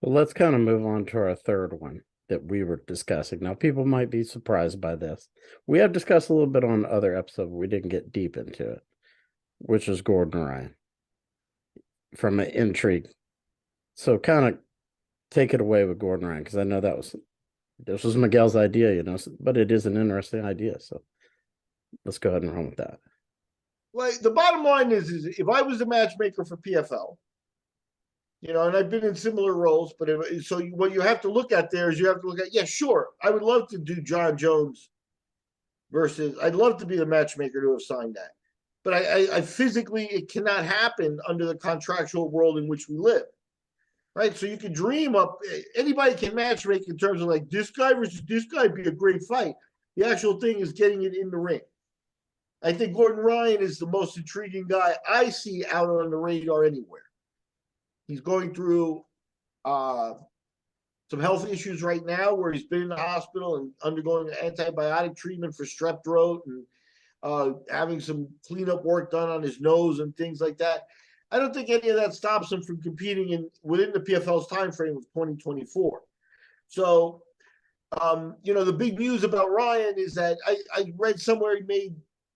Well, let's kind of move on to our third one that we were discussing. Now, people might be surprised by this. We have discussed a little bit on other episodes, but we didn't get deep into it, which is Gordon Ryan from an intrigue. So, kind of take it away with Gordon Ryan because I know this was Miguel's idea, but it is an interesting idea. So, let's go ahead and run with that. Well, the bottom line is if I was a matchmaker for PFL, and I've been in similar roles, but what you have to look at there is you have to look at, yeah, sure, I would love to do John Jones versus, I'd love to be the matchmaker to have signed that. But I physically, it cannot happen under the contractual world in which we live, right? So you can dream up, anybody can matchmake in terms of like this guy versus this guy be a great fight. The actual thing is getting it in the ring. I think Gordon Ryan is the most intriguing guy I see out on the radar anywhere. He's going through some health issues right now where he's been in the hospital and undergoing antibiotic treatment for strep throat and having some cleanup work done on his nose and things like that. I don't think any of that stops him from competing within the PFL's time frame of 2024. So, the big news about Ryan is that I read somewhere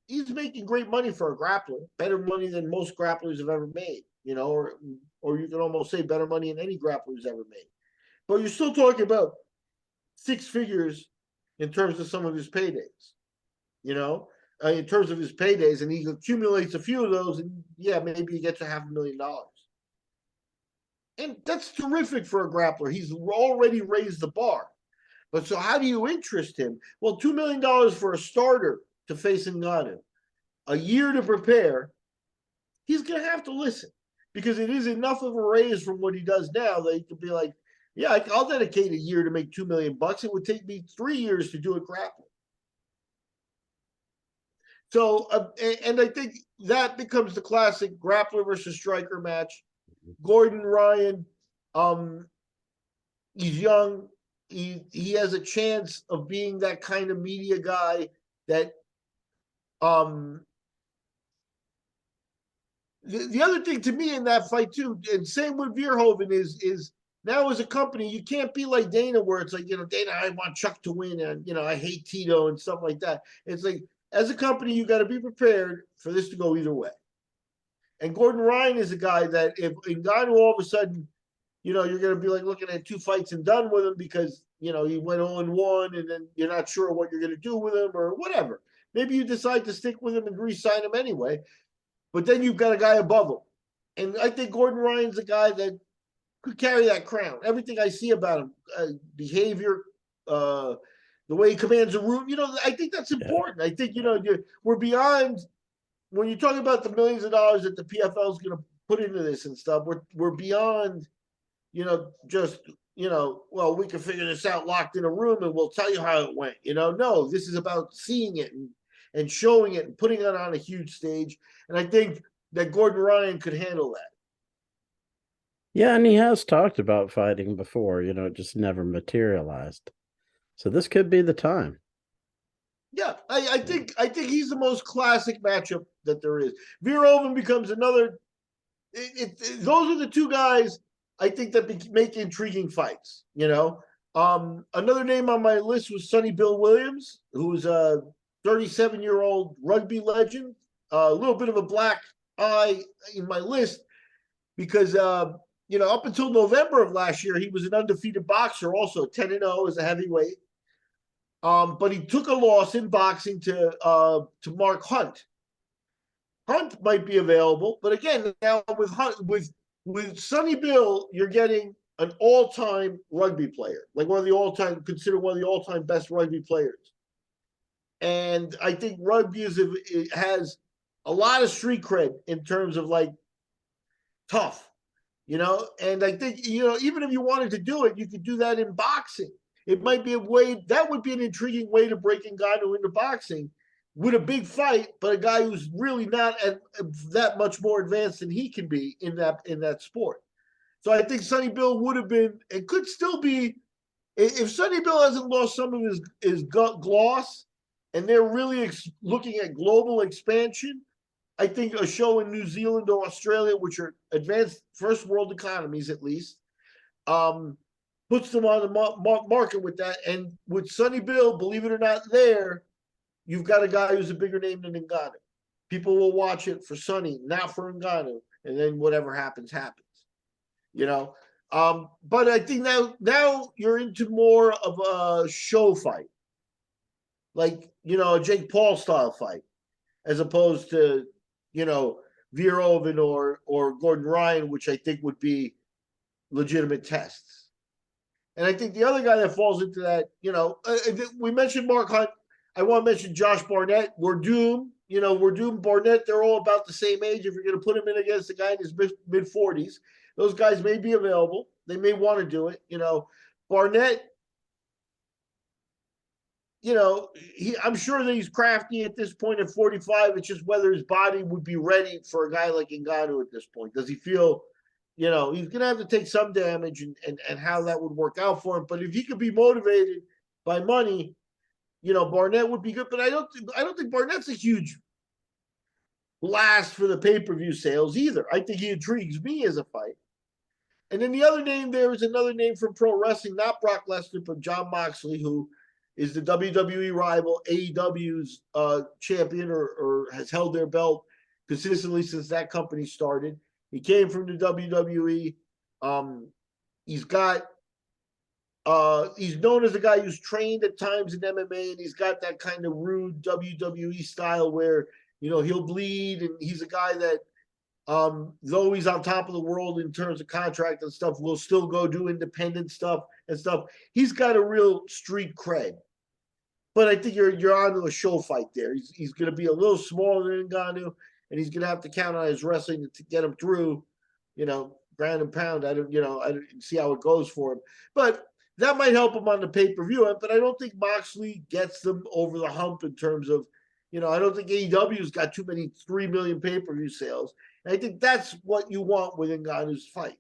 he's making great money for a grappler, better money than most grapplers have ever made, or you can almost say better money than any grappler's ever made. But you're still talking about six figures in terms of some of his paydays, in terms of his paydays, and he accumulates a few of those, and yeah, maybe he gets $500,000. And that's terrific for a grappler. He's already raised the bar. But so how do you interest him? Well, $2 million for a starter to face Ngannou, a year to prepare, he's going to have to listen because it is enough of a raise from what he does now that he could be like, yeah, I'll dedicate a year to make $2 million. It would take me 3 years to do it grappling. So, and I think that becomes the classic grappler versus striker match. Gordon Ryan, he's young. He has a chance of being that kind of media guy that the other thing to me in that fight too, and same with Verhoeven, is now as a company, you can't be like Dana where it's like, Dana, I want Chuck to win and, I hate Tito and stuff like that. It's like, as a company, you got to be prepared for this to go either way. And Gordon Ryan is a guy that if Ngannou all of a sudden, you're going to be like looking at 2 fights and done with him because, he went 0-1 and then you're not sure what you're going to do with him or whatever. Maybe you decide to stick with him and re-sign him anyway. But then you've got a guy above him. And I think Gordon Ryan's a guy that could carry that crown. Everything I see about him, behavior, the way he commands a room, I think that's important. Yeah. I think, we're beyond, when you're talking about the millions of dollars that the PFL is going to put into this and stuff, we're beyond, just, well, we can figure this out locked in a room and we'll tell you how it went. No, this is about seeing it and showing it and putting it on a huge stage. And I think that Gordon Ryan could handle that. Yeah, and he has talked about fighting before, it just never materialized. So this could be the time. Yeah, I think he's the most classic matchup that there is. Verhoeven becomes another. Those are the two guys I think that make intriguing fights. Another name on my list was Sonny Bill Williams, who's a 37-year-old rugby legend. A little bit of a black eye in my list because up until November of last year, he was an undefeated boxer, also 10-0 as a heavyweight. But he took a loss in boxing to Mark Hunt. Hunt might be available, but again, now with Hunt, with Sonny Bill, you're getting an all-time rugby player, like considered one of the all-time best rugby players. And I think rugby has a lot of street cred in terms of like tough, and I think, even if you wanted to do it, you could do that in boxing. It might be a way, that would be an intriguing way to break Ngannou into boxing with a big fight, but a guy who's really not that much more advanced than he can be in that sport. So I think Sonny Bill would have been, it could still be, if Sonny Bill hasn't lost some of his gloss and they're really looking at global expansion, I think a show in New Zealand or Australia, which are advanced first world economies at least, puts them on the market with that. And with Sonny Bill, believe it or not, there you've got a guy who's a bigger name than Ngannou. People will watch it for Sonny, not for Ngannou, and then whatever happens, happens. You know. But I think now you're into more of a show fight, like a Jake Paul style fight, as opposed to Verhoeven or Gordon Ryan, which I think would be legitimate tests. And I think the other guy that falls into that, we mentioned Mark Hunt. I want to mention Josh Barnett. We're doomed. We're doomed. Barnett, they're all about the same age. If you're going to put him in against a guy in his mid 40s, those guys may be available. They may want to do it. Barnett, I'm sure that he's crafty at this point at 45. It's just whether his body would be ready for a guy like Ngannou at this point. Does he feel, he's going to have to take some damage and how that would work out for him. But if he could be motivated by money, Barnett would be good. But I don't think Barnett's a huge blast for the pay-per-view sales either. I think he intrigues me as a fight. And then the other name there is another name from pro wrestling, not Brock Lesnar, but Jon Moxley, who is the WWE rival, AEW's champion or has held their belt consistently since that company started. He came from the WWE. He's known as a guy who's trained at times in MMA, and he's got that kind of rude WWE style where, he'll bleed, and he's a guy that, though he's on top of the world in terms of contract and stuff, will still go do independent stuff and stuff. He's got a real street cred. But I think you're onto a show fight there. He's going to be a little smaller than Ngannou, and he's going to have to count on his wrestling to get him through, ground and pound. I don't see how it goes for him. But that might help him on the pay-per-view. But I don't think Moxley gets them over the hump in terms of, I don't think AEW's got too many 3 million pay-per-view sales. And I think that's what you want with Ngannou's fight.